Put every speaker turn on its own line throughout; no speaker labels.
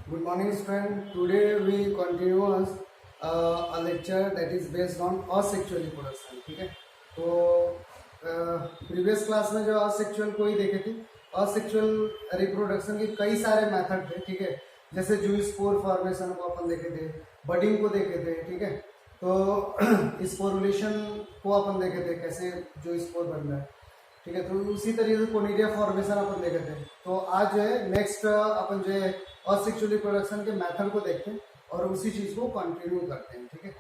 Good morning, student. Today we continue a lecture that is based on asexual reproduction. ठीक है, तो previous class में जो asexual को ही देखे थे, asexual रिप्रोडक्शन के कई सारे मेथड थे. ठीक है, जैसे जूस्पोर फॉर्मेशन को अपन देखे थे, बडिंग को देखे थे. ठीक है, तो स्पोरुलेशन को अपन देखे थे, कैसे जो स्पोर बन रहा है. ठीक है, तो उसी तरीके से कोनिडिया फॉर्मेशन अपन देखे थे. तो आज जो है नेक्स्ट अपन जो है असेक्सुअल रिप्रोडक्शन के मेथड को देखते हैं और उसी चीज को कंटिन्यू करते हैं. ठीक है,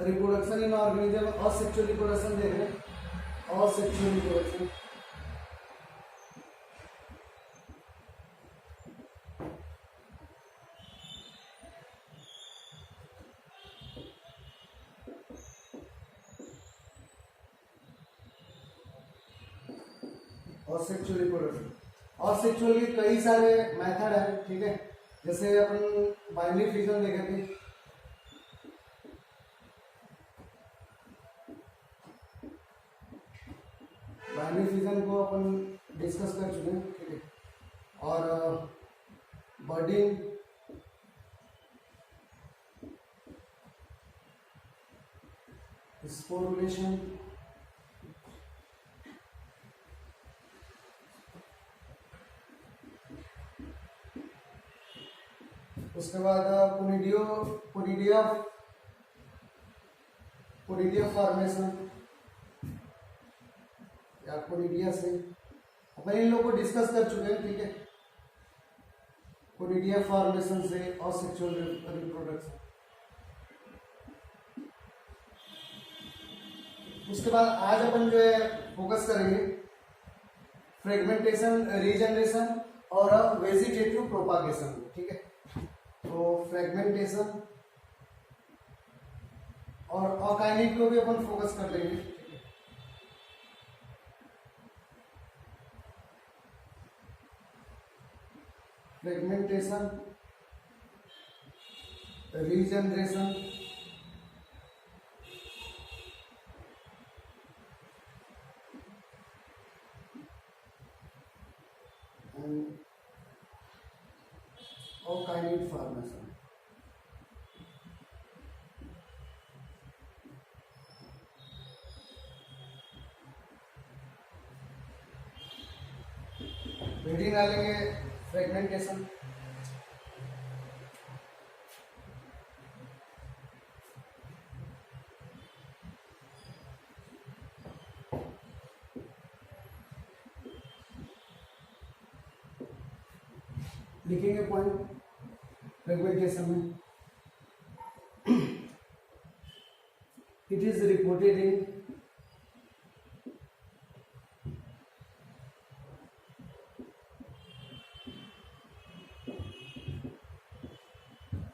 reproduction in organism, asexual reproduction देख रहे हैं. Asexual reproduction asexual reproduction asexual के कई सारे मेथड है. ठीक है, जैसे अपन बाइनरी फिजन देखे थे. बाइनरी फिजन को अपन डिस्कस कर चुके हैं. ठीक है, और बडिंग, स्पोरुलेशन, उसके बाद कोनिडिया फॉर्मेशन या कोनिडिया से अपन इन लोग को डिस्कस कर चुके हैं. ठीक है, कोनिडिया फॉर्मेशन से असेक्सुअल रिप्रोडक्शन. उसके बाद आज अपन जो है फोकस करेंगे फ्रेगमेंटेशन, रीजनरेशन और वेजिटेटिव प्रोपागेशन. ठीक है, तो फ्रेगमेंटेशन और ऑर्गेनिक को भी अपन फोकस कर लेंगे. Fragmentation, regeneration and organic formation. Heading डालेंगे फ्रेगमेंटेशन. लिखेंगे पॉइंट फ्रेगमेंटेशन में. It is reported in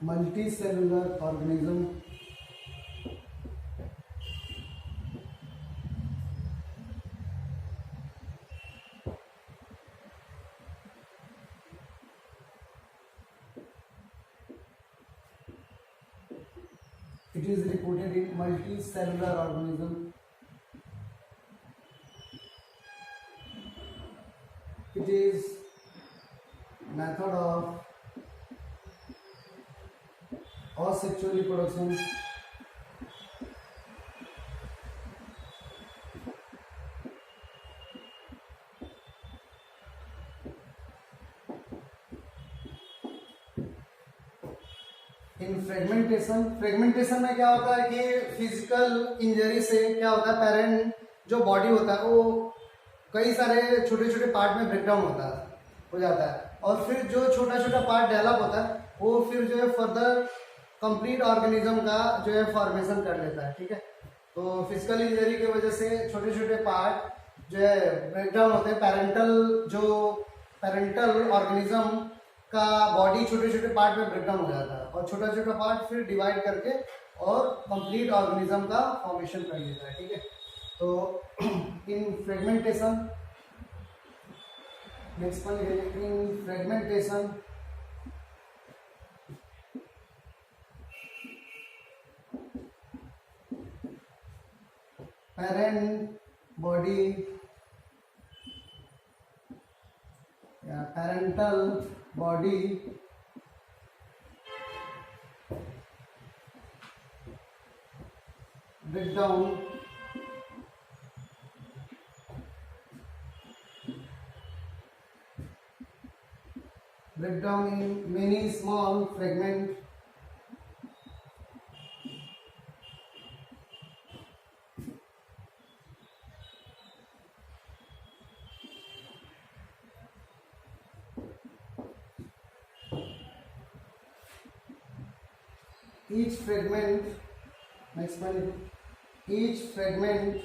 multicellular organism it is reported in multicellular organism. It is method of asexual reproduction. In fragmentation में क्या होता है कि फिजिकल इंजरी से क्या होता है, पेरेंट जो बॉडी होता है वो कई सारे छोटे छोटे पार्ट में ब्रेकडाउन हो जाता है और फिर जो छोटा छोटा पार्ट डेवलप होता है वो फिर जो है फर्दर कंप्लीट ऑर्गेनिज्म का जो है फॉर्मेशन कर लेता है. ठीक है, तो फिजिकल इंजरी की वजह से छोटे छोटे पार्ट जो है ब्रेकडाउन होते हैं. पेरेंटल ऑर्गेनिज्म का बॉडी छोटे छोटे पार्ट में ब्रेकडाउन हो जाता है और छोटा छोटा पार्ट फिर डिवाइड करके और कंप्लीट ऑर्गेनिज्म का फॉर्मेशन कर लेता है. ठीक है, तो in fragmentation, next one in fragmentation parent body या parental body breakdown in many small fragments. Each fragment, next one, each fragment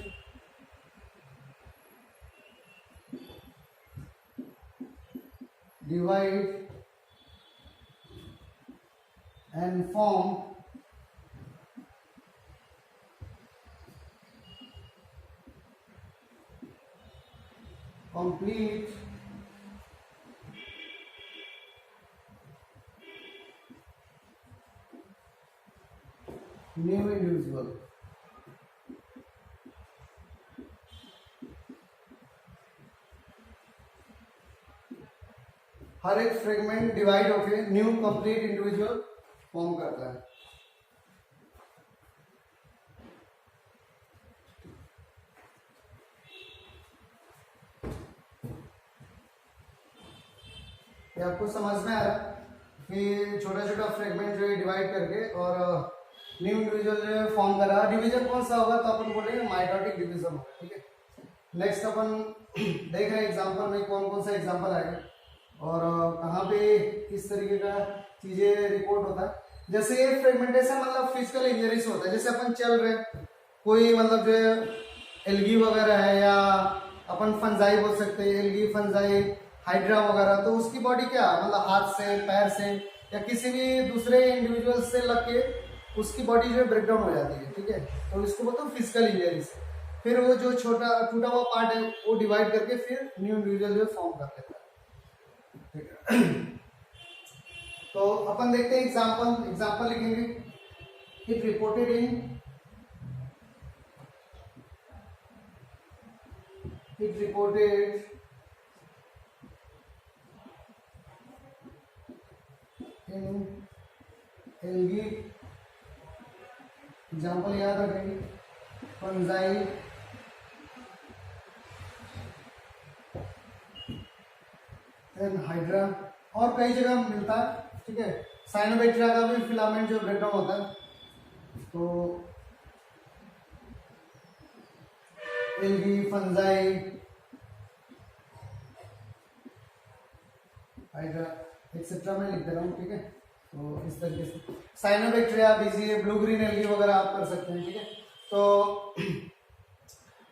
divide and form complete new individual. हर एक फ्रेगमेंट डिवाइड होके न्यू कंप्लीट इंडिविजुअल फॉर्म करता है। ये आपको समझ में आ रहा कि छोटा छोटा फ्रेगमेंट जो है डिवाइड करके और न्यू इंडिविजुअल जो है फॉर्म कर रहा है। डिवीजन कौन सा होगा तो अपन बोलेंगे माइटोटिक डिवीजन होगा, ठीक है। नेक्स्ट अपन देख रहे हैं एग्जांपल में कौन कौन सा एग्जांपल आएगा और कहाँ पे किस तरीके का चीजें रिपोर्ट होता है। जैसे ये फ्रेगमेंटेशन मतलब फिजिकल इंजरी से होता है। जैसे अपन चल रहे कोई मतलब जो एल्गी वगैरह है या अपन फंजाई बोल सकते हैं, एल्गी फंजाई हाइड्रा वगैरह, तो उसकी बॉडी क्या मतलब हाथ से पैर से या किसी भी दूसरे इंडिविजुअल से लग के उसकी बॉडी जो है ब्रेकडाउन हो जाती है, ठीक है। तो इसको बोलते हैं फिजिकल इंजरी से। फिर वो जो छोटा टूटा हुआ पार्ट है वो डिवाइड करके फिर न्यू इंडिविजुअल जो फॉर्म कर लेता है, ठीक है। तो अपन देखते हैं एग्जांपल लिखेंगे। It reported in algae, example याद रखेंगे, फंजाई एंड हाइड्रा, और कई जगह मिलता है, ठीक है। साइनोबैक्टीरिया का भी फिलामेंट जो ब्रेकडाउन होता है, तो एल्गी फंजाई हाइड्रा एक्सेट्रा में लिख दे रहा हूँ, ठीक है। तो इस तरीके से cyanobacteria, BGA, blue green algae वगैरह आप कर सकते हैं, ठीक है। तो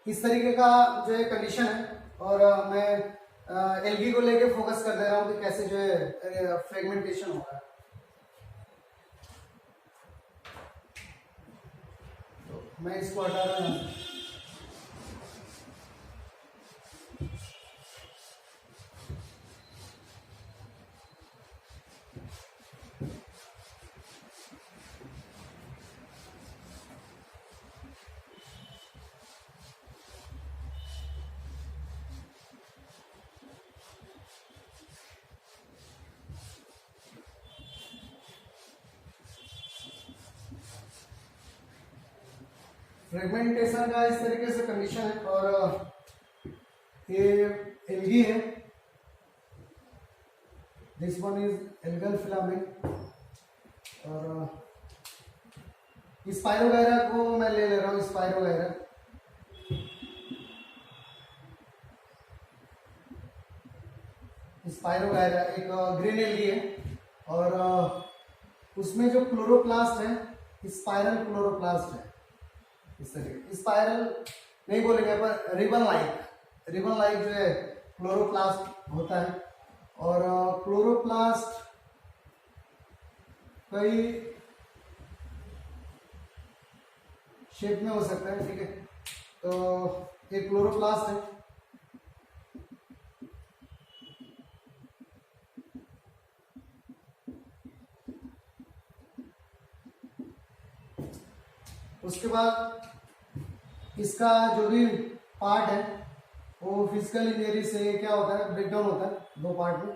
इस तरीके का जो है कंडीशन है और मैं एल्गी को लेके फोकस कर दे रहा हूँ कि कैसे जो है फ्रेगमेंटेशन होगा। तो मैं इसको हटा रहा हूँ। फ्रेगमेंटेशन का इस तरीके से कंडीशन है और ये एल्गी है, this one is algal filament, और स्पाइरोगायरा को मैं ले रहा हूँ। स्पाइरोगायरा एक ग्रीन एल्गी है और उसमें जो क्लोरोप्लास्ट है स्पाइरल क्लोरोप्लास्ट है। इस तरीके स्पाइरल नहीं बोलेंगे पर रिबन लाइक जो है क्लोरोप्लास्ट होता है और क्लोरोप्लास्ट कई शेप में हो सकता है, ठीक है। तो एक क्लोरोप्लास्ट है, उसके बाद इसका जो भी पार्ट है वो फिजिकल इंजरी से क्या होता है, ब्रेक डाउन होता है दो पार्ट में,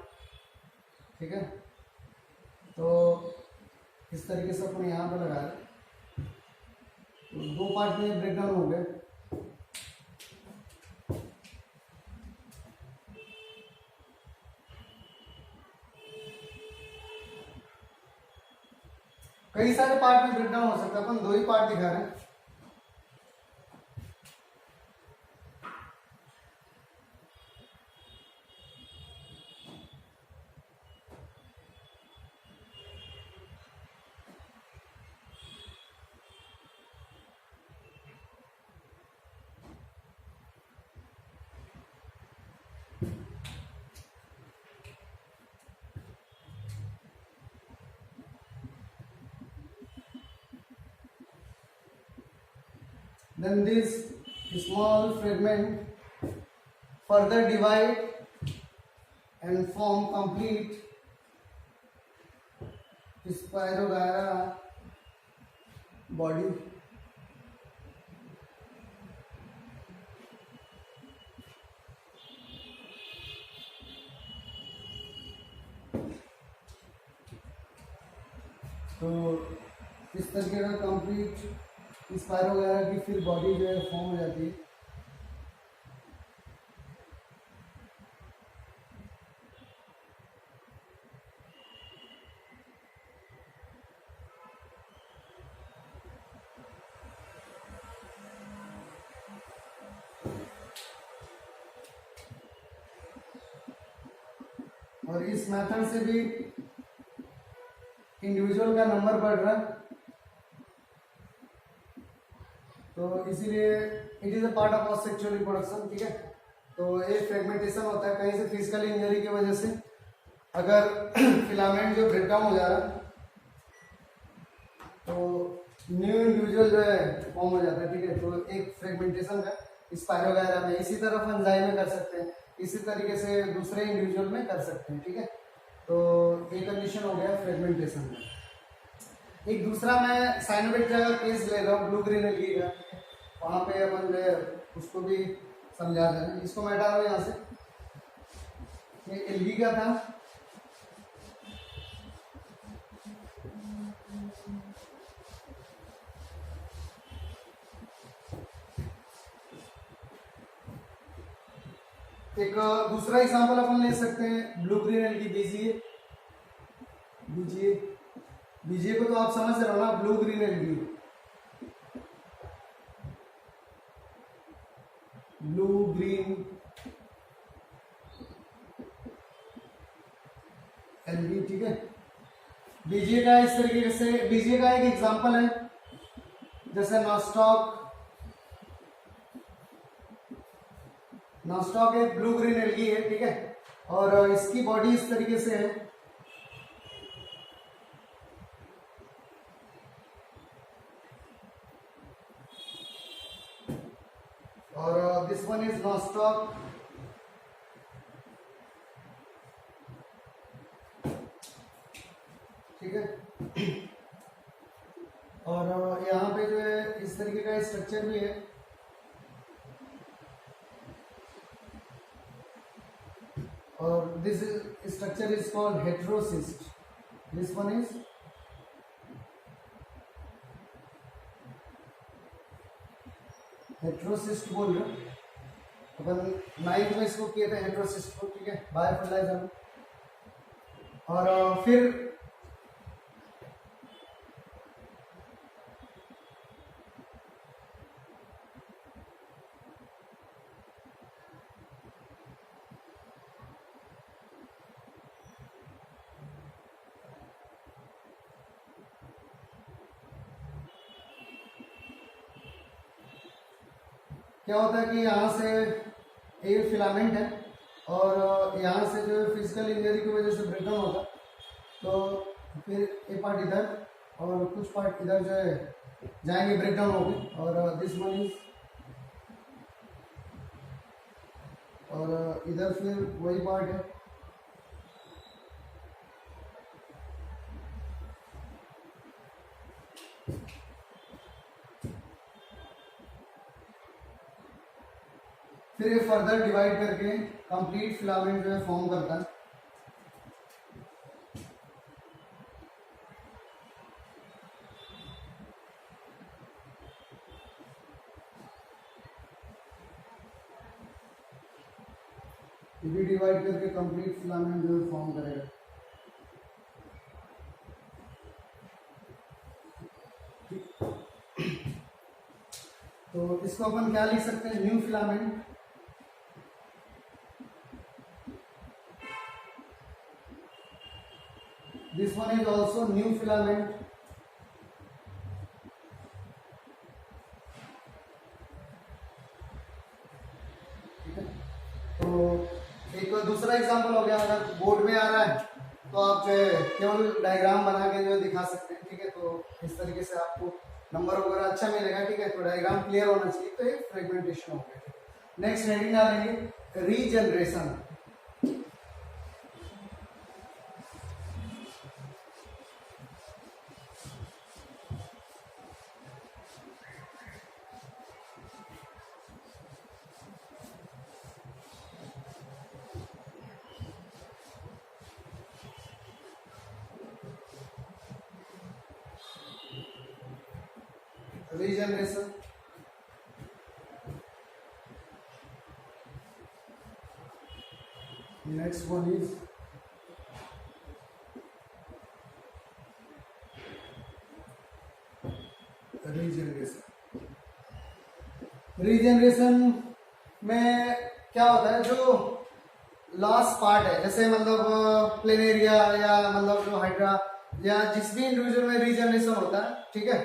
ठीक है। तो इस तरीके से अपने यहाँ पे लगा दें, तो दो पार्ट में ब्रेक डाउन हो गए। कई सारे पार्ट में ब्रेक डाउन हो सकता है, अपन दो ही पार्ट दिखा रहे हैं। Then this small fragment further divide and form complete Spirogyra body. तो इस तरीके का कंप्लीट स्पायरोगायरा की फिर बॉडी जो है फॉर्म हो जाती है। और इस मेथड से भी इंडिविजुअल का नंबर बढ़ रहा है, तो इसीलिए it is a part of sexual reproduction, ठीक है। तो एक फ्रेगमेंटेशन होता है कहीं से फिजिकल इंजरी की वजह से, अगर फिलामेंट जो ब्रेक डाउन हो जा रहा है तो न्यू इंडिविजुअल जो है फॉर्म हो जाता है, ठीक है। तो एक फ्रेगमेंटेशन है स्पायरोगायरा में, इसी तरह फंजाई में कर सकते हैं, इसी तरीके से दूसरे इंडिविजुअल में कर सकते हैं, ठीक है। तो ये कंडीशन हो गया फ्रेगमेंटेशन में। एक दूसरा मैं साइनोविक का केस ले रहा हूँ, ब्लू ग्रीन एल्गी का, वहाँ पे अपन जो है उसको भी समझा रहे हैं। इसको मैं हटा रहा हूँ यहाँ से, ये एल्गी का था, एक दूसरा एग्जांपल अपन ले सकते हैं blue green algae BGA. BGA BGA को तो आप समझ रहे हो ना, blue green algae, blue green algae, ठीक है। बीजीए का इस तरीके से, बीजीए का एक एग्जांपल है जैसे नॉस्टॉक, नॉस्टॉक एक ब्लू ग्रीन एल्गी है, ठीक है। और इसकी बॉडी इस तरीके से है, और दिस वन इज नॉस्टॉक, ठीक है। और यहाँ पे जो है इस तरीके का स्ट्रक्चर भी है, और this structure is called heterocyst, this one is heterocyst बोल रहे हैं अपन, नाइन्थ में इसको किए थे हेटेरोसिस्ट को, ठीक है, बाय फर्टिलाइजर में। और फिर क्या होता है कि यहाँ से एक फिलामेंट है और यहाँ से जो है फिजिकल इंजरी की वजह से ब्रेकडाउन होता है, तो फिर एक पार्ट इधर और कुछ पार्ट इधर जो है जाएंगे, ब्रेकडाउन होगी। और दिस वन इज, और इधर फिर वही पार्ट है, फिर ये फर्दर डिवाइड करके कंप्लीट फिलामेंट जो है फॉर्म करता है। ये भी डिवाइड करके कंप्लीट फिलामेंट जो है फॉर्म करेगा। तो इसको अपन क्या लिख सकते हैं, new filament. This one is also new filament. तो एक दूसरा एग्जांपल हो गया, अगर बोर्ड में आ रहा है तो आप जो है केवल डायग्राम बना के जो है दिखा सकते हैं, ठीक है। तो इस तरीके से आपको नंबर वगैरह अच्छा मिलेगा, ठीक है। तो डायग्राम क्लियर होना चाहिए, तो एक फ्रेगमेंटेशन हो गया। नेक्स्ट हेडिंग डालेंगे regeneration. Regeneration. Next one is regeneration. Regeneration में क्या होता है, जो लास्ट पार्ट है, जैसे मतलब प्लेनेरिया या मतलब जो हाइड्रा या जिस भी इंडिविजुअल में रीजनरेशन होता है, ठीक है।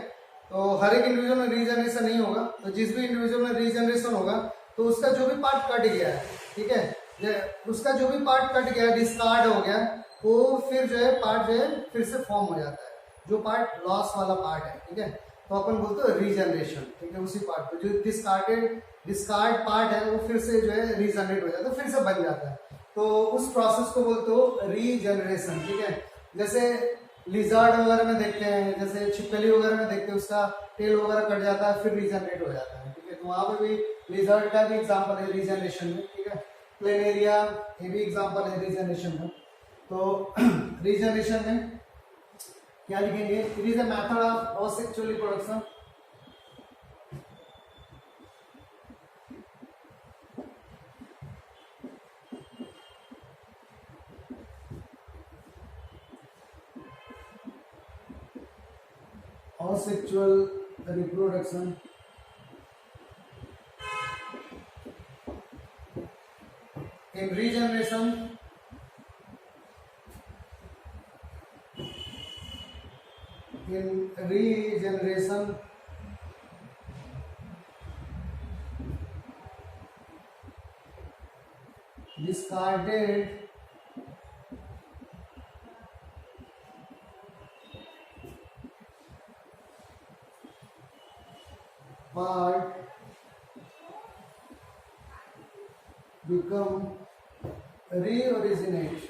तो हर एक इंडिविजुअल में रीजनरेशन नहीं होगा, तो जिस भी इंडिविजुअल में रीजनरेशन होगा तो उसका जो भी पार्ट कट गया है, ठीक है, उसका जो भी पार्ट कट गया, डिस्कार्ड हो गया, वो फिर जो है पार्ट जो है फिर से फॉर्म हो जाता है, जो पार्ट लॉस वाला पार्ट है, ठीक है। तो अपन बोलते हैं रीजनरेशन, ठीक है। उसी पार्ट पे जो डिस्कार्ड पार्ट है वो फिर से जो है रीजनरेट हो जाता है, फिर से बन जाता है। तो उस प्रोसेस को बोलते हो रीजनरेशन, ठीक है। जैसे लिजर्ड वगैरह में देखते हैं, जैसे छिपकली वगैरह में देखते हैं, उसका टेल वगैरह कट जाता है, फिर रीजनरेट हो जाता है, ठीक है। तो वहां पे भी लिजर्ड का भी एग्जांपल है रीजनरेशन में, ठीक है। प्लेनेरिया ये भी एग्जांपल है रीजनरेशन में। तो रीजनरेशन में क्या लिखेंगे, it is a method of asexual reproduction asexual reproduction in regeneration discarded part become reoriginate.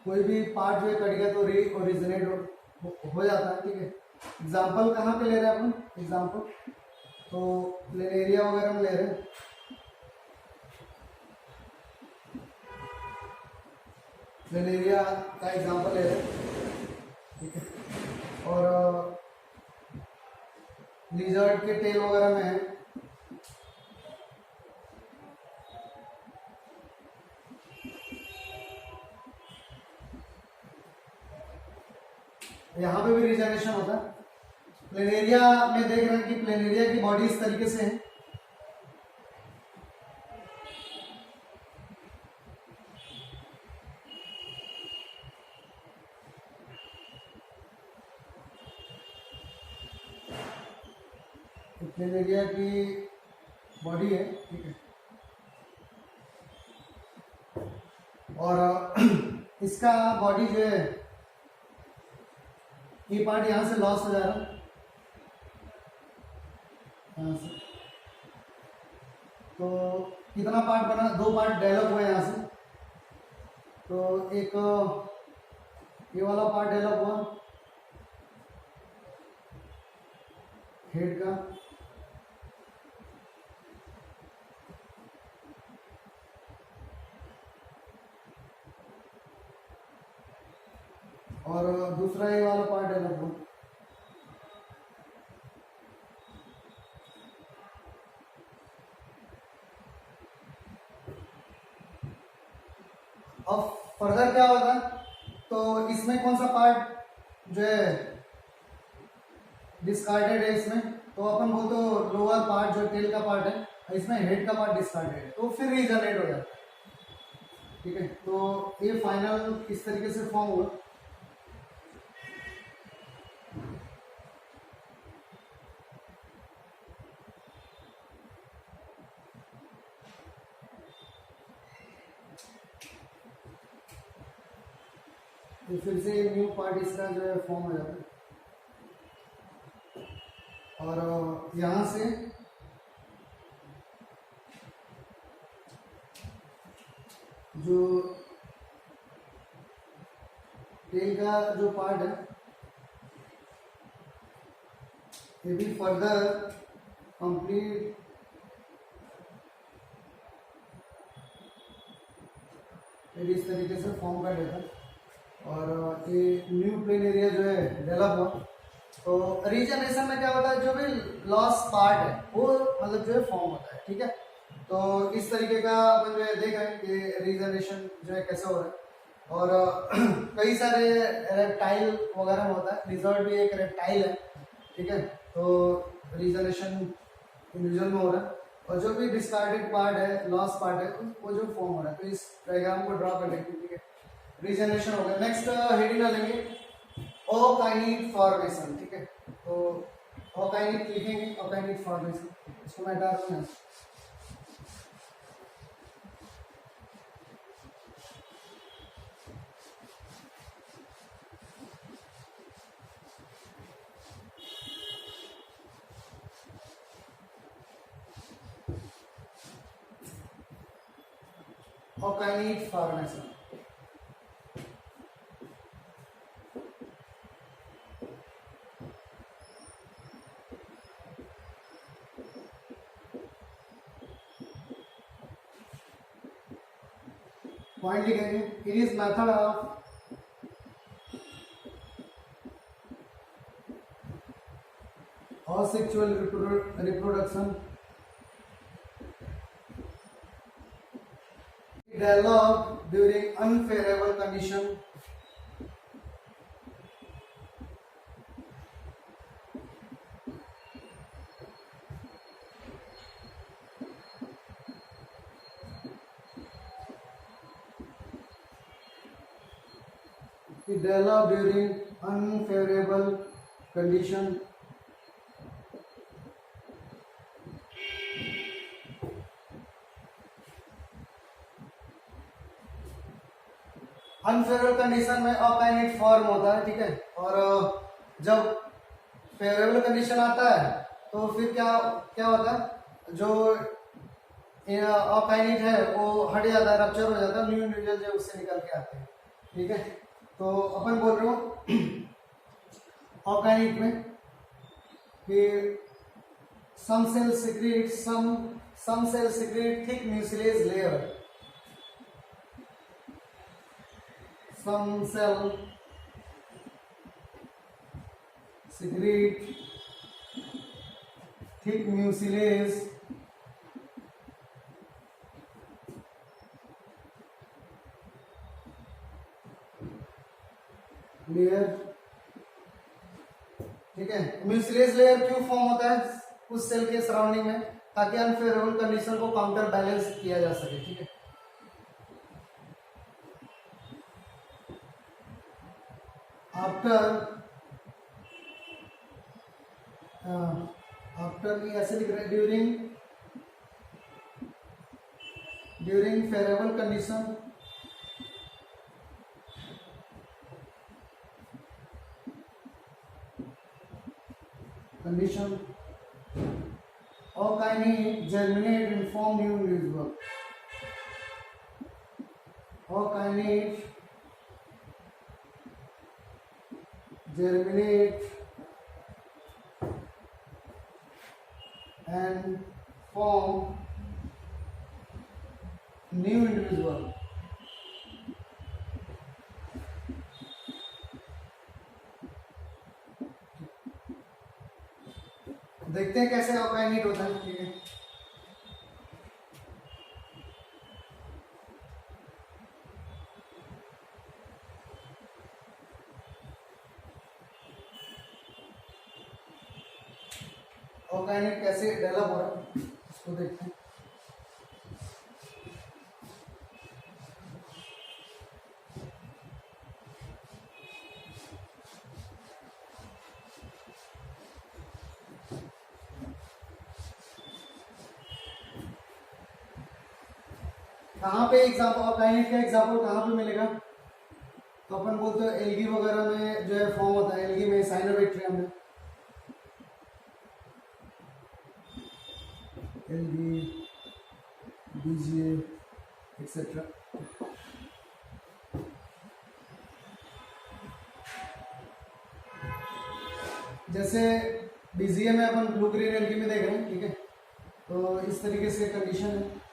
कोई भी पार्ट जो है कट गया तो रीओरिजिनेट हो जाता है, ठीक है। एग्जाम्पल कहाँ पे ले रहे हैं अपन, एग्जाम्पल तो प्लेनेरिया वगैरह में ले रहे हैं। प्लेनेरिया का एग्जाम्पल ले रहे हैं, ठीक है। और लिजर्ड के टेल वगैरह में है, यहाँ पे भी रीजनरेशन होता है। प्लेनेरिया में देख रहे हैं कि प्लेनेरिया की बॉडी इस तरीके से है, प्लेनेरिया की बॉडी है, ठीक है। और इसका बॉडी जो है, ये पार्ट यहां से लॉस हो जा रहा है, यहां से। तो कितना पार्ट बना, दो पार्ट डेवलप हुए यहां से, तो एक ये वाला पार्ट डेवलप हुआ हेड का, और दूसरा ये वाला पार्ट डेवलप हुआ। अब फर्दर क्या होगा, तो इसमें कौन सा पार्ट जो है डिस्कार्डेड है इसमें, तो अपन बोलते हो लोअर पार्ट जो टेल का पार्ट है, इसमें हेड का पार्ट डिस्कार्डेड है, तो फिर रीजनरेट हो जाता है। ठीक है, तो ये फाइनल इस तरीके से फॉर्म हुआ। तो फिर से न्यू पार्ट इसका जो है फॉर्म हो जाता है, और यहाँ से जो टेल का जो पार्ट है ये भी फर्दर कंप्लीट इस तरीके से फॉर्म कर लेता है, और ये न्यू प्लेन एरिया जो है डेवलप हुआ। तो रीजनरेशन में क्या होता है, जो भी लॉस पार्ट है वो मतलब जो है फॉर्म होता है। ठीक है, तो इस तरीके का अपन जो है देख रहे हैं कि रीजनरेशन जो है कैसे हो रहा है, और कई सारे रेप्टाइल वगैरह में होता है, लिजर्ड भी एक रेप्टाइल है। ठीक है, तो रीजनरेशन इंडिविजुअल में हो रहा है, और जो भी डिस्कार्डेड पार्ट है, लॉस पार्ट है, वो जो फॉर्म हो रहा है। तो इस डायग्राम को ड्रॉ कर लेंगे। ठीक है, रीजनरेशन हो गया। नेक्स्ट हेडिंग डालेंगे ओकाइनिक फॉर्मेशन। ठीक है, तो ओकाइनिक लिखेंगे, ओकाइनिक फॉर्मेशन, इसको मैं डाल दूंगा। ओकाइनिक फॉर्मेशन, पॉइंट लिखेंगे। It is method of asexual reproduction developed during unfavorable condition it developed during unfavorable condition unfavourable condition में अकाइनेट फॉर्म होता है। ठीक है, और जब फेवरेबल कंडीशन आता है तो फिर क्या क्या होता है, जो अकाइनेट है वो हट जाता है, रप्चर हो जाता है, न्यू इंडिविजुअल जो उससे निकल के आते हैं। ठीक है, तो अपन बोल रहे हो अकाइनेट में कि some cells secrete thick mucilage layer, some cell secrete thick mucilage layer। ठीक है, म्यूसिलेज लेयर क्यों फॉर्म होता है उस सेल के सराउंडिंग में, ताकि अनफेवरेबल कंडीशन को काउंटर बैलेंस किया जा सके। ठीक है, आफ्टर भी ऐसे लिख रहे हैं, during favourable condition organic germinate and form new individual। organic germinate and form new individual. देखते हैं कैसे ऑर्गेनिक होता है, ठीक है। ऑर्गेनिक कैसे डेवलप हो रहा है इसको देखते हैं। कहाँ पे एग्जाम्पल ऑर्गेनिक का एग्जाम्पल कहाँ पे मिलेगा? तो अपन बोलते हैं एल्गी वगैरह में जो है फॉर्म होता है, एल्गी में, साइनोबैक्टीरियम में, एल्गी, बीजीए एक्सेट्रा। जैसे बीजीए में अपन ब्लू ग्रीन एल्गी में देख रहे हैं, ठीक है। तो इस तरीके से कंडीशन है।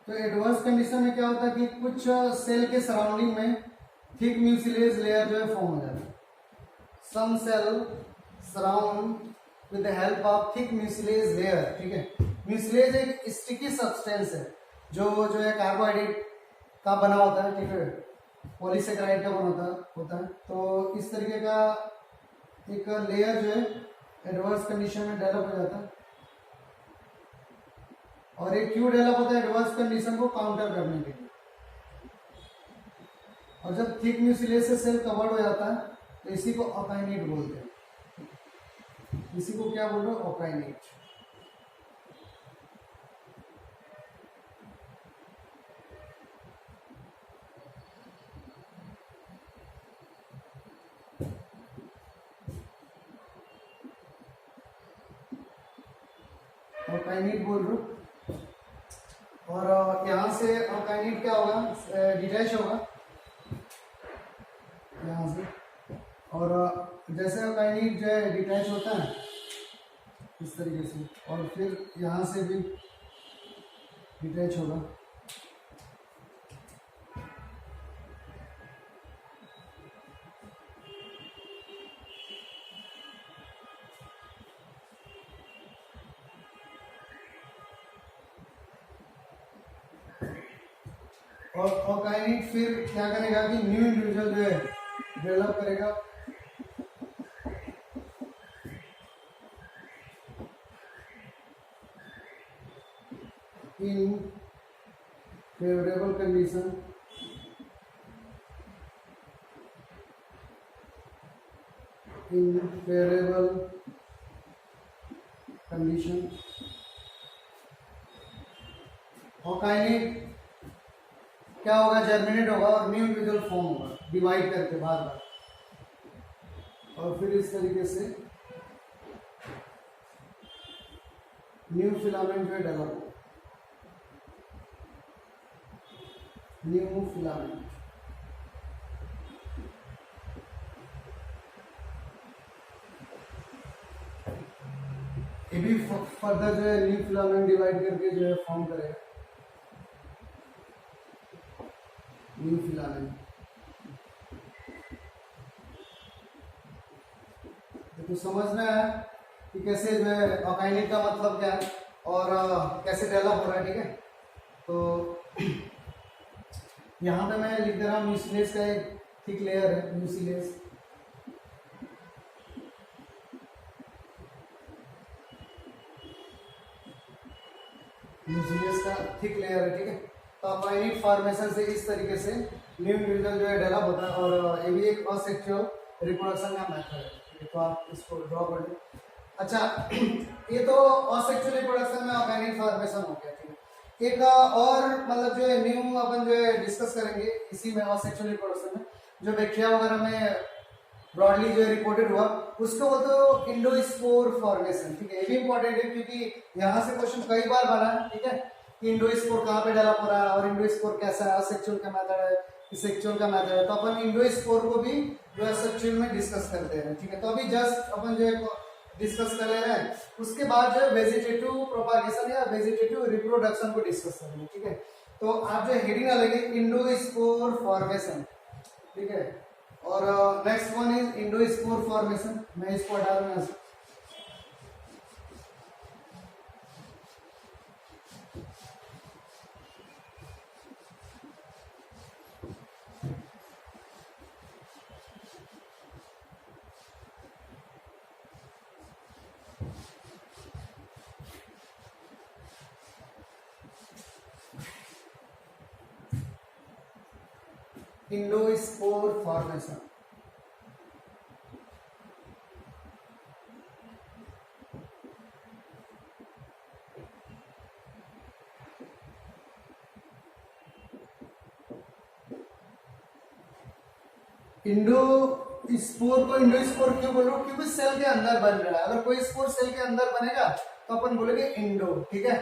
तो एडवर्स कंडीशन में क्या होता है कि कुछ सेल के सराउंडिंग में थिक म्यूसिलेज लेयर जो है फॉर्म हो जाता है। Some cell surround with the help of thick mucilage layer, ठीक है। म्यूसिलेज एक स्टिकी सब्सटेंस है जो है कार्बोहाइड्रेट का बना होता है, ठीक है, पॉलीसेकेराइड का बना होता है। तो इस तरीके का एक लेयर जो है एडवर्स कंडीशन में डेवलप हो जाता है। और एक क्यों डेवलप होता है? एडवर्स कंडीशन को काउंटर करने के लिए। और जब थिक म्यूसिलेज से सेल कवर्ड हो जाता है तो इसी को ऑकाइनेट बोलते हैं। इसी को क्या बोल रहे हो? ऑकाइनेट। ऑकाइनेट बोल रहे हो। और यहाँ से ऑर्गेनिक क्या होगा? डिटैच होगा यहाँ से। और जैसे ऑर्गेनिक जो है डिटैच होता है इस तरीके से, और फिर यहाँ से भी डिटैच होगा। और ऑर्गेनिक फिर क्या करेगा कि न्यू इंडिविजुअल जो है डेवलप करेगा। इन फेवरेबल कंडीशन, इन फेवरेबल कंडीशन ऑर्गेनिक क्या होगा? जर्मिनेट होगा और न्यू इंडिविजुअल फॉर्म होगा, डिवाइड करके बार बार। और फिर इस तरीके से न्यू फिलामेंट जो है डेवलप होगा, न्यू फिलामेंट। ये भी फर्दर जो है न्यू फिलामेंट डिवाइड करके जो है फॉर्म करेगा न्यू फिलामेंट। तो समझना है कि कैसे जो है ऑर्गेनिक का मतलब क्या है और कैसे डेवलप हो रहा है, ठीक है। तो यहाँ पे मैं लिख दे रहा हूँ म्यूसिलेज का एक थिक लेयर है, म्यूसिलेज। म्यूसिलेज का थिक लेयर है, ठीक है। तो ऑर्गेनिक फॉर्मेशन से इस तरीके से न्यू इंडिविजुअल जो है डेवलप होता है। और ये भी एक असेक्सुअल रिप्रोडक्शन का मेथड है, ठीक है। तो आप इसको ड्रॉ कर लें। अच्छा, ये तो असेक्सुअल रिप्रोडक्शन में ऑर्गेनिक फॉर्मेशन हो गया, ठीक है। एक और मतलब जो है न्यू अपन जो है डिस्कस करेंगे इसी में असेक्सुअल रिप्रोडक्शन में, जो बैक्टीरिया वगैरह में ब्रॉडली जो रिपोर्टेड हुआ उसको बोलते हो इंडोस्पोर फॉर्मेशन। ठीक है, ये भी इंपॉर्टेंट है क्योंकि यहाँ से क्वेश्चन कई बार बना है। ठीक है, कि इंडोस्पोर कहाँ पे डेवलप हो रहा है और इंडोस्पोर कैसा है, असेक्सुअल का मेथड है, सेक्सुअल का मेथड है। तो अपन इंडोस्पोर को भी जो है सेक्सुअल में डिस्कस करते हैं। ठीक है, तो अभी जस्ट अपन जो है डिस्कस कर ले रहे हैं, उसके बाद जो है वेजिटेटिव प्रोपागेशन या वेजिटेटिव रिप्रोडक्शन को डिस्कस करेंगे। ठीक है, तो आप जो हेडिंग डालेंगे इंडोस्पोर फॉर्मेशन। ठीक है, और next one is endospore formation. मैं इसको हटा रहा हूं। Endospore formation. इंडोस्पोर को इंडोस्पोर क्यों बोल रहा हूं? क्योंकि सेल के अंदर बन रहा है। अगर कोई स्पोर सेल के अंदर बनेगा तो अपन बोलेंगे इंडो। ठीक है,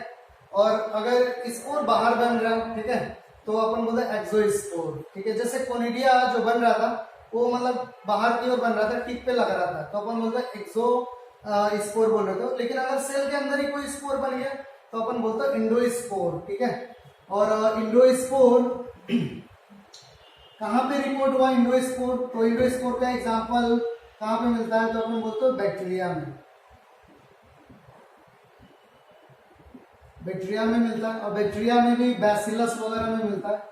और अगर स्पोर बाहर बन रहा है, ठीक है, तो अपन बोलते हैं एक्सोस्पोर। ठीक है, जैसे कोनिडिया जो बन रहा था वो मतलब बाहर की ओर बन रहा था, टिप पे लग रहा था, तो अपन बोलते हैं एक्सो स्पोर बोल रहे थे। लेकिन अगर सेल के अंदर ही कोई स्पोर बन गया तो अपन बोलते हैं इंडोस्पोर। ठीक है, और इंडोस्पोर कहाँ पे रिपोर्ट हुआ इंडोस्पोर? तो इंडोस्पोर का एग्जांपल कहाँ पे मिलता है? तो अपन बोलते हैं बैक्टीरिया में। बैक्टीरिया में मिलता है, और बैक्टीरिया में भी बैसिलस वगैरह में मिलता है।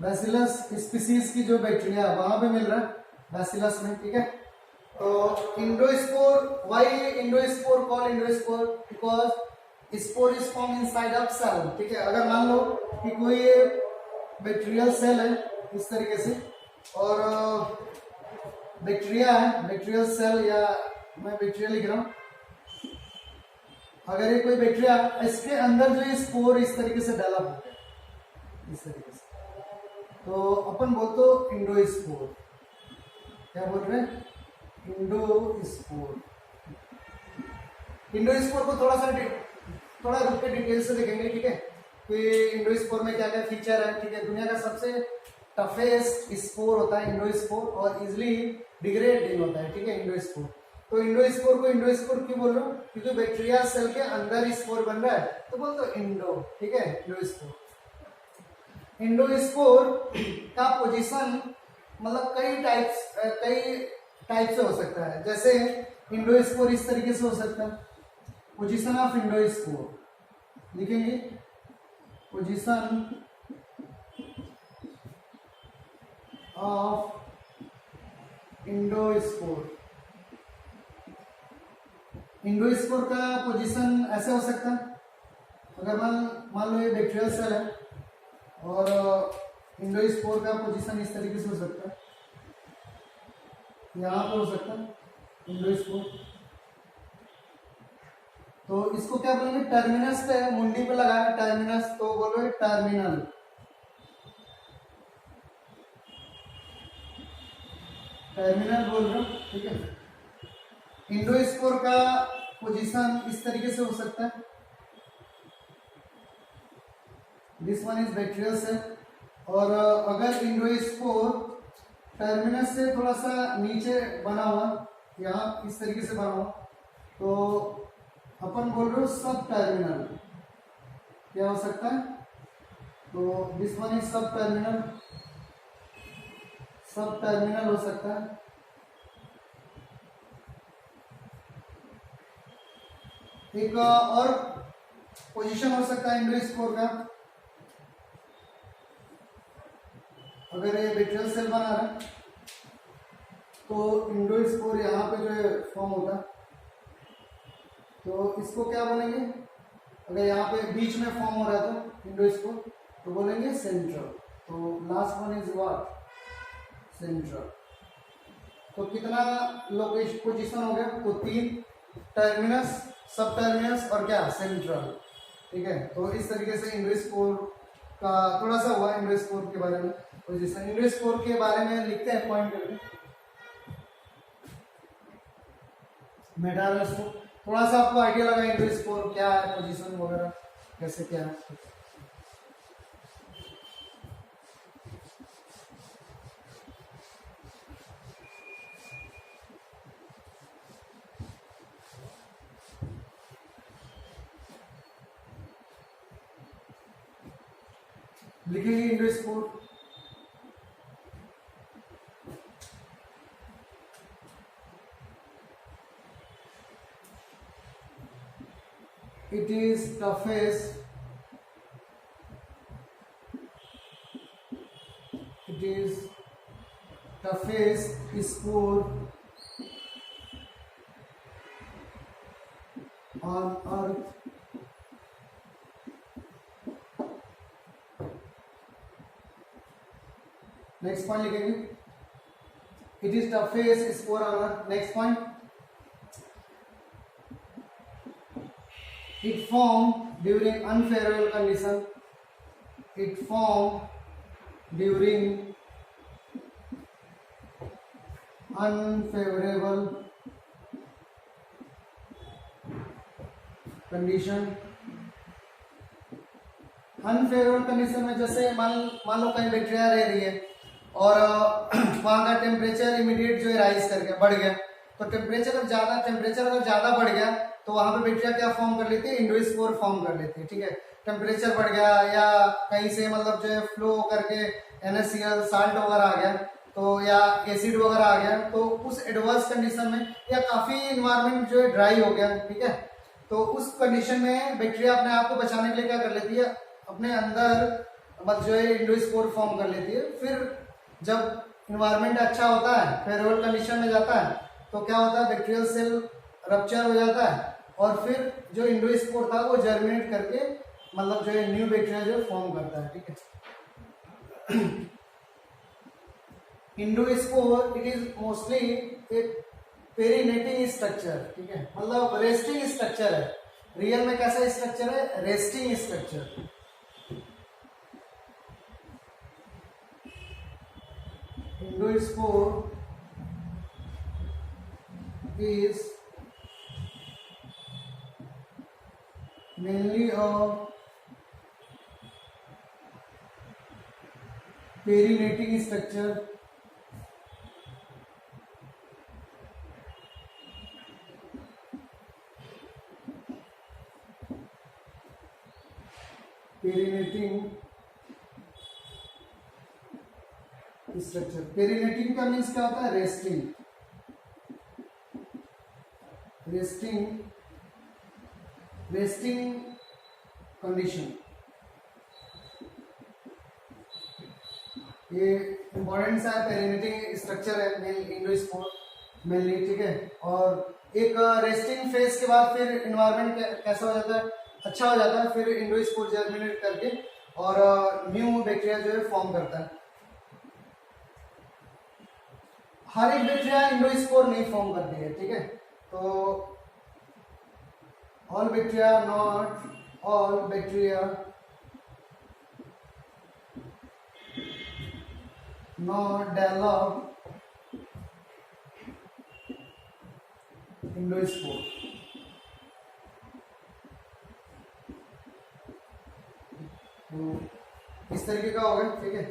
बैसिलस स्पीसीज की जो बैक्टीरिया वहां पे मिल रहा है बैसिलस में। ठीक है, तो endospore, why endospore called endospore? Because spore is form inside of cell. ठीक है, अगर मान लो कि कोई बैक्टीरियल सेल है इस तरीके से, और बैक्टीरिया है, बैक्टीरियल सेल, या मैं बैक्टीरिया लिख रहा हूं, अगर ये कोई बैक्टीरिया, इसके अंदर जो ये स्पोर इस तरीके से डेवलप हो गया इस तरीके से, तो अपन बोलते हो इंडोस्पोर। क्या बोल रहे हैं? इंडोस्पोर। इंडोस्पोर को थोड़ा रुक के डिटेल से देखेंगे। ठीक है, कि इंडोस्पोर में क्या क्या फीचर है। ठीक है, दुनिया का सबसे टफेस्ट स्पोर होता है इंडोस्पोर, और इजिली डिग्रेडिंग होता है। ठीक है, इंडोस्पोर। तो इंडोस्पोर को इंडोस्पोर क्यों बोल रहा हूँ? क्योंकि बैक्टीरिया सेल के अंदर स्पोर बन रहा है, तो बोल दो इंडो। ठीक है, इंडोस्पोर। इंडोस्पोर का पोजीशन मतलब कई टाइप से हो सकता है। जैसे इंडोस्पोर इस तरीके से हो सकता है, पोजीशन ऑफ इंडोस्पोर लिखेंगे, पोजीशन ऑफ इंडोस्पोर। इंडोस्पोर का पोजीशन ऐसे हो सकता है, अगर मान लो ये बैक्टीरियल सेल है और इंडोस्पोर का पोजीशन इस तरीके से हो सकता है, यहाँ पर हो सकता है इंडोस्पोर। तो इसको क्या बोलेंगे? टर्मिनस पे, मुंडी पे लगा है टर्मिनस, तो बोलो टर्मिनल। टर्मिनल बोल रहे हो। ठीक है, इंडोस्पोर का पोजीशन इस तरीके से हो सकता है, this one is bacterial cell, और अगर इंडोस्पोर टर्मिनस से थोड़ा सा नीचे बना हुआ, यहाँ इस तरीके से बना हुआ, तो अपन बोल रहे हो सब टर्मिनल। क्या हो सकता है? तो दिस वन इज सब टर्मिनल, सब टर्मिनल हो सकता है। एक और पोजीशन हो सकता है इंडोस्पोर का, अगर ये बैक्टीरियल सेल बना रहा है तो इंडोस्पोर यहाँ पे जो है फॉर्म होता है, तो इसको क्या बोलेंगे? अगर यहाँ पे बीच में फॉर्म हो रहा है तो इंडोस्पोर, तो बोलेंगे सेंट्रल। तो last one is what? Central. तो कितना लोकेशन पोजीशन हो गया? तो 3, टर्मिनस, सब टर्मिनस और क्या? सेंट्रल। ठीक है, तो इस तरीके से इंडोस्पोर का थोड़ा सा हुआ इंडोस्पोर के बारे में। पोजीशन इंडोस्पोर के बारे में लिखते हैं पॉइंट करके। मेटालोस्पोर थोड़ा सा आपको आइडिया लगा इंडोस्पोर क्या है, पोजीशन वगैरह कैसे क्या है। लिखेंगे endospore. It is toughest. It is toughest sport on earth. Next point लिखेंगे। It is toughest sport on earth. Next point. It formed during unfavorable condition. It formed during unfavorable condition. Unfavourable condition में जैसे मान लो कहीं bacteria रह रही है और वहाँ का टेम्परेचर इमीडिएट जो है राइज कर गया, बढ़ गया, तो टेम्परेचर अगर ज्यादा बढ़ गया तो वहां पे बैक्टीरिया क्या फॉर्म कर लेती है, इंडोस्पोर फॉर्म कर लेती है। ठीक है, टेम्परेचर बढ़ गया या कहीं से मतलब जो है फ्लो करके NaCl साल्ट वगैरह आ गया तो, या एसिड वगैरह आ गया, तो उस एडवर्स कंडीशन में या काफी इन्वायरमेंट जो है ड्राई हो गया, ठीक है, तो उस कंडीशन में बैक्टीरिया अपने आप को बचाने के लिए क्या कर लेती है, अपने अंदर मतलब जो है इंडोस्पोर फॉर्म कर लेती है। फिर जब इन्वायरमेंट अच्छा होता है, फेवरेबल कंडीशन में जाता है, तो क्या होता है, बैक्टीरियल सेल रप्चर हो जाता है और फिर जो इंडोस्पोर था वो जर्मिनेट करके मतलब जो है न्यू बैक्टीरिया जो फॉर्म करता है। ठीक है, इंडोस्पोर इट इज मोस्टली एक पेरिनेटिंग स्ट्रक्चर। ठीक है, मतलब रेस्टिंग स्ट्रक्चर है। रियल में कैसा स्ट्रक्चर है, resting structure. Endospore is mainly a perinating structure. Perinating structure. Perinating का मीन्स क्या होता है, रेस्टिंग। रेस्टिंग कंडीशन, ये इंपॉर्टेंट सा पेरिनेटिंग स्ट्रक्चर है मेल इंडोस्पोर मेनली। ठीक है, और एक रेस्टिंग फेज के बाद फिर इन्वायरमेंट कैसा हो जाता है, अच्छा हो जाता है, फिर इंडोस्पोर जर्मिनेट करके और न्यू बैक्टीरिया जो है फॉर्म करता है। हर एक बैक्टीरिया इंडोस्पोर नहीं फॉर्म करती है। ठीक है, तो all bacteria not develop endospore. तो इस तरीके का होगा। ठीक है,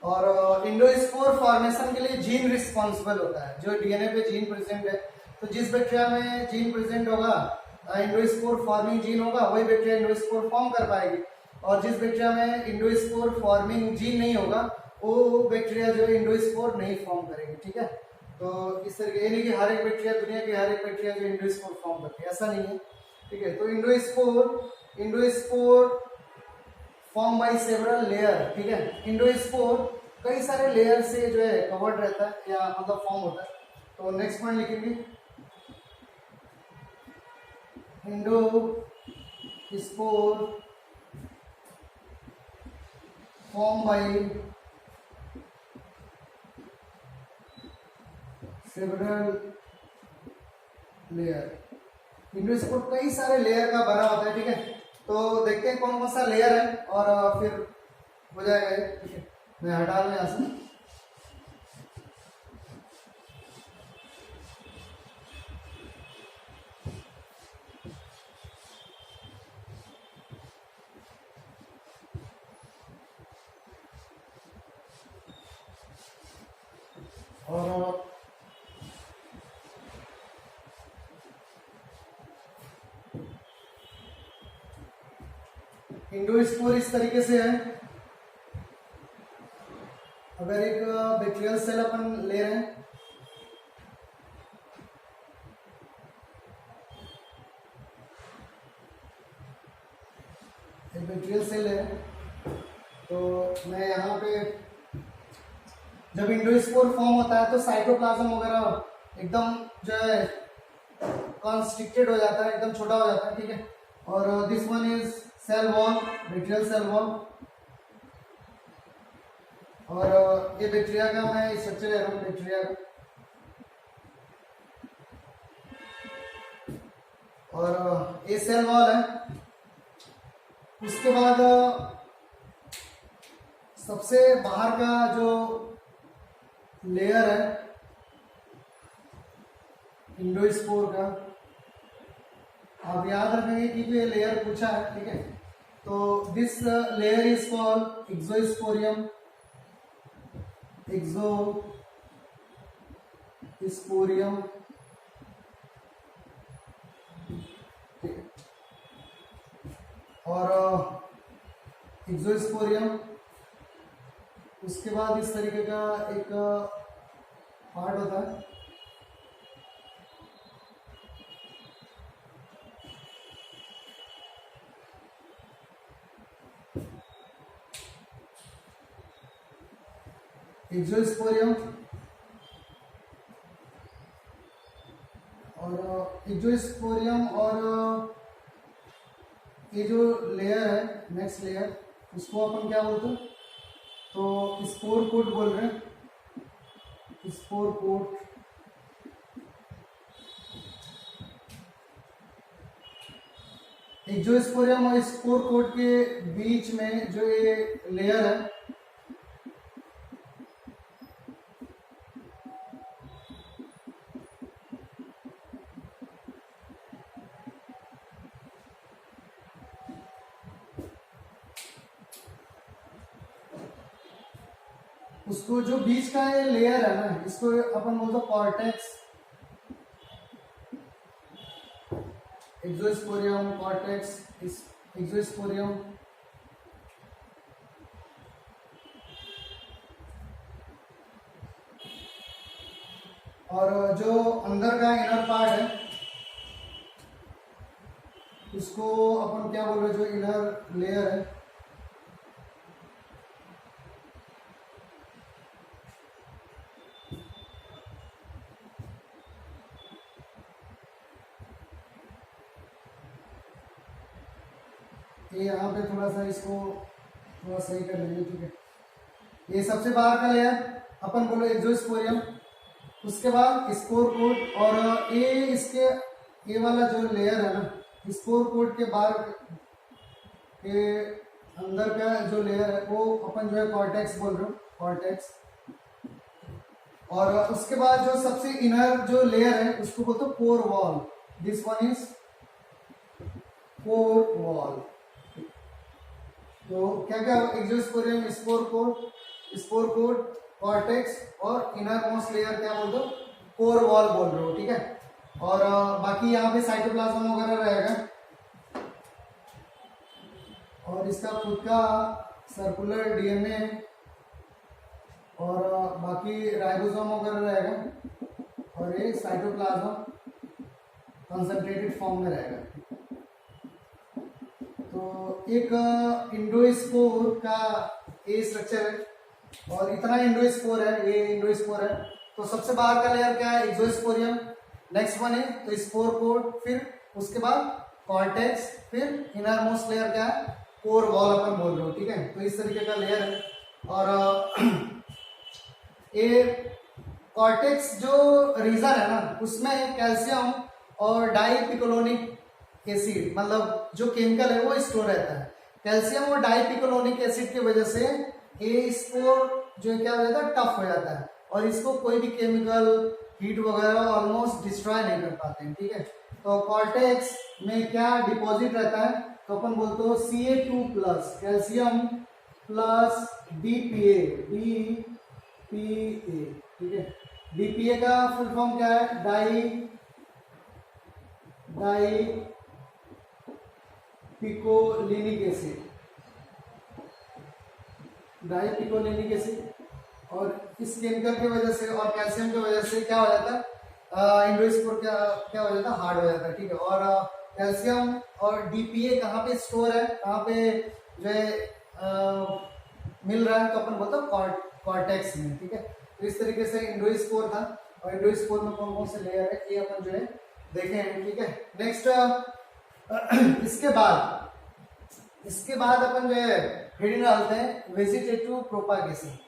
और इंडोस्पोर फॉर्मेशन के लिए जीन रिस्पॉन्सिबल होता है, जो डीएनए पे जीन प्रेजेंट है। तो जिस बैक्टीरिया में जीन प्रेजेंट होगा, इंडोस्पोर फॉर्मिंग जीन होगा, वही बैक्टीरिया इंडोस्पोर फॉर्म कर पाएगी। और जिस बैक्टीरिया में इंडोस्पोर फॉर्मिंग जीन नहीं होगा, वो बैक्टीरिया जो है इंडोस्पोर नहीं फॉर्म करेगी। ठीक है, तो इस तरीके, यानी कि हर एक बैक्टीरिया, दुनिया की हर एक बैक्टीरिया जो इंडोस्पोर फॉर्म करती है, ऐसा नहीं है। ठीक है, तो endospore form by several layer. ठीक है, इंडोस्पोर कई सारे लेयर से जो है कवर्ड रहता है या मतलब फॉर्म होता है। तो नेक्स्ट पॉइंट लिखेंगे, endospore form by several layer. Endospore कई सारे लेयर का बना होता है। ठीक है, तो देखते हैं कौन कौन सा लेयर है और फिर हो जाएगा ये, ठीक है। मैं हटा लूँ यहाँ से। और इंडोस्पोर इस तरीके से है। अगर एक बैक्टीरियल सेल अपन ले रहे हैं, एक बैक्टीरियल सेल है, तो मैं यहाँ पे जब इंडोस्पोर फॉर्म होता है तो साइटोप्लाज्म वगैरह एकदम जो है कॉन्स्ट्रिक्टेड हो जाता है, एकदम छोटा हो जाता है, ठीक है। और this one is cell wall, bacterial cell wall. और ये बैक्टीरिया का मैं स्ट्रक्चर ले रहा हूँ, बैक्टीरिया का। और ये सेल वॉल है। उसके बाद सबसे बाहर का जो लेयर है इंडोस्पोर का, आप याद रखेंगे कि ये लेयर पूछा है, ठीक है। तो दिस लेयर इज कॉल्ड एक्सोस्पोरियम, एक्सोस्पोरियम, और एक्सोस्पोरियम। उसके बाद इस तरीके का एक पार्ट होता है, एक्सोस्पोरियम। और एक्सोस्पोरियम और ये जो लेयर है, नेक्स्ट लेयर, उसको अपन क्या बोलते हैं? तो स्पोर कोट बोल रहे हैं, स्पोर कोट। एक्सोस्पोरियम और स्पोर कोट के बीच में जो ये लेयर है, उसको जो बीच का ये लेयर है ना, इसको अपन बोलते कॉर्टेक्स, एक्सोस्पोरियम, कॉर्टेक्स, एक्सोस्पोरियम। और जो अंदर का इनर पार्ट है उसको अपन क्या बोल रहे हैं? जो इनर लेयर है, ये यहाँ पे थोड़ा सा इसको थोड़ा सही कर लेंगे, ठीक है। ये सबसे बाहर का लेयर अपन बोलो एक्सोस्पोरियम। उसके बाद स्पोर कोट, और ये इसके ये वाला जो लेयर है ना, स्पोर कोट के बाहर के अंदर का जो लेयर है वो अपन जो है कॉर्टेक्स बोल रहे हो, कॉर्टेक्स। और उसके बाद जो सबसे इनर जो लेयर है उसको बोलते हो core wall. This one is core wall. तो क्या क्या? एक्सोस्पोरियम, स्पोर कोट, कॉर्टेक्स, और इनर मोस्ट लेयर क्या बोल दो? कोर वॉल बोल रहे हो, ठीक है। और बाकी यहाँ पे साइटोप्लाज्म वगैरह रहेगा, और इसका खुद का सर्कुलर डीएनए, और बाकी राइबोसोम वगैरह रहेगा, और ये साइटोप्लाज्म कंसंट्रेटेड फॉर्म में रहेगा। तो एक इंडोस्पोर का ये स्ट्रक्चर है, और इतना इंडोस्पोर है, ये इंडोस्पोर है। तो सबसे बाहर का लेयर क्या है? एक्सोस्पोरियम। नेक्स्ट वन है तो स्पोर कोट, फिर उसके बाद कॉर्टेक्स, फिर इनर मोस्ट लेयर क्या है? कोर वॉल अपन बोल रहे हो, ठीक है। तो इस तरीके का लेयर है। और ये कॉर्टेक्स जो रीजन है ना, उसमें कैल्शियम और डाइपिकोलोनिक एसिड, मतलब जो केमिकल है वो स्टोर रहता है। कैल्शियम और डाइपिकोलोनिक एसिड की वजह से ए स्पोर जो है क्या हो जाता है, टफ हो जाता है और इसको कोई भी केमिकल हीट वगैरह ऑलमोस्ट डिस्ट्रॉय नहीं कर पाते हैं, ठीक है। तो कॉर्टेक्स में क्या डिपॉजिट रहता है, तो अपन बोलते हो Ca2 plus calcium plus DPA, ठीक है। DPA का फुल फॉर्म क्या है, डाई पिकोलिनिक एसिड, डाइपिकोलिनिक एसिड। और इस केमिकल की वजह से और कैल्शियम की वजह से क्या हो जाता है, एंडोस्पोर क्या हो जाता है, हार्ड हो जाता है, ठीक है। और कैल्शियम और डीपीए कहाँ पे स्टोर है, कहाँ पे जो है मिल रहा है, तो अपन बोलते हैं कॉर्टेक्स में, ठीक है। तो इस तरीके से एंडोस्पोर था और एंडोस्पोर में कौन कौन से लेयर है ये अपन जो है देखे हैं, ठीक है। नेक्स्ट इसके बाद अपन जो है फिर डालते हैं वेजिटेटिव प्रोपागेशन।